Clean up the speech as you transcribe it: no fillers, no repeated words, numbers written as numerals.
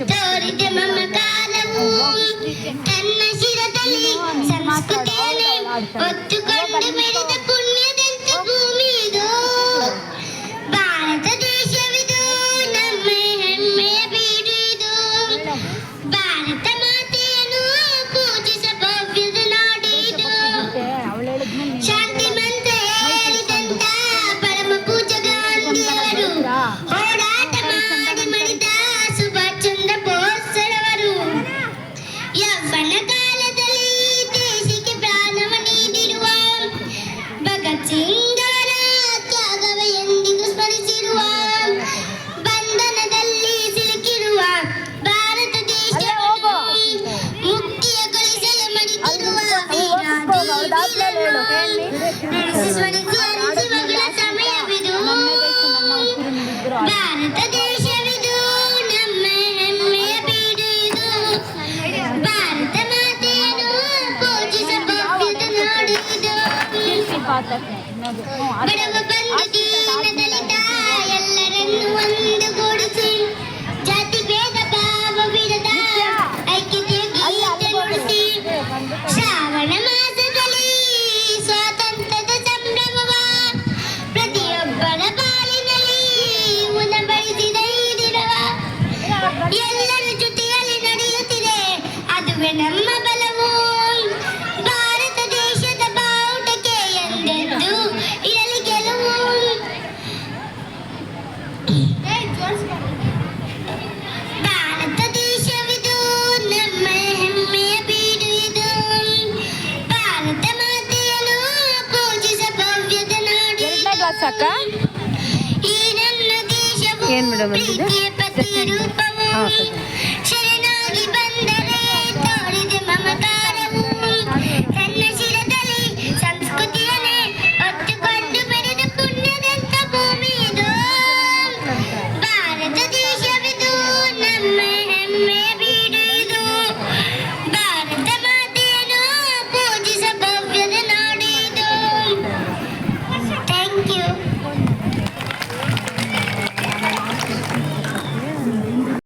ತೋರಿದ ಮಮಕಾರವು ತನ್ನ ಶಿರದಲ್ಲಿ ಸಂಸ್ಕೃತಿಯಲ್ಲಿ ಹೊತ್ತುಕೊಂಡು ಮೆರೆದ ಪುಣ್ಯದಂತ ಭೂಮಿ ಇದು. ಭಾರತ ದೇಶವಿದು ನಮ್ಮ ಹೆಮ್ಮೆಯ ಬೀಡು ಇದು. ಭಾರತ ಮಾತೆಯನ್ನು ಪೂಜಿಸ ಭವ್ಯದ ನಾಡಿದು. ಶಾಂತಿ ಮಂತ್ರ ಹೇಳಿದಂತ ಪರಮ ಪೂಜ್ಯ ಗಾಂಧಿಯವರು ಹೋರಾಟ ಮಾಡಿ ಮಡಿದ ಸುಭಾಷ್ ಚಂದ್ರ ಬೋಸ್ ರವರು ಯೌವನ ಕಾಲದಲ್ಲಿ ದೇಶಕ್ಕೆ ಪ್ರಾಣವ ನೀಡಿರುವ ಭಗತ್ ಸಿಂಗ್ ಅವರ ತ್ಯಾಗವ ಎಂದಿಗೂ ಸ್ಮರಿಸಿರುವ ಬಂಧನದಲ್ಲಿ ಸಿಲುಕಿರುವ ಭಾರತ ದೇಶವನ್ನು ಮುಕ್ತಿಯಗೊಳಿಸಲು ಮಡಿದಿರುವ ಸ್ಮರಿಸಿ ಅರಿಸಿ ಮಗಳ ಸಮಯವಿದು. ಭಾರತ ದೇಶವಿದು ನಮ್ಮ ಹೆಮ್ಮೆಯ ಬೀಡು ಇದು. ಭಾರತ ಮಾತೆಯನ್ನು ಪೂಜಿಸ ಭವ್ಯದ ನಾಡು ಇದು. ಬಡವ ಬಂಧು ದೀನ ದಲಿತ ಎಲ್ಲರನ್ನು ಒಂದುಗೂಡಿಸಿ ಜಾತಿ ಭೇದ ಭಾವ ಬಿಡದ ಐಕ್ಯತೆಯ ಗೀತೆ ನುಡಿಸಿ ಶ್ರಾವಣ ಮಾಸದಲ್ಲಿ ಸ್ವಾತಂತ್ರ್ಯದ ಸಂಭ್ರಮವ ಪ್ರತಿಯೊಬ್ಬರ ಬಾಳಿನಲ್ಲಿ ಉಣಬಡಿಸಿದ ಈ ದಿನವ ಎಲ್ಲರ ಜೊತೆಯಲ್ಲಿ ನಡೆಯುತ್ತಿದೆ ಅದುವೇ ನಮ್ಮ ಬಲವು. ಭಾರತ ದೇಶದ ಬಾವುಟಕ್ಕೆ ಎಂದೆಂದು ಇರಲಿ ಗೆಲುವು. ಭಾರತ ದೇಶವಿದು ನಮ್ಮ ಹೆಮ್ಮೆಯ ಬೀಡು ಇದು. ಭಾರತ ಮಾತೆಯನ್ನು ಪೂಜಿಸ ಭವ್ಯದ ನಾಡು ಇದು. ಈ ನನ್ನ ದೇಶವು ಪ್ರೀತಿಯ ಪ್ರತಿರೂಪವು. ಶರಣಾಗಿ ಬಂದರೆ ತೋರಿದ ಮಮಕಾರವು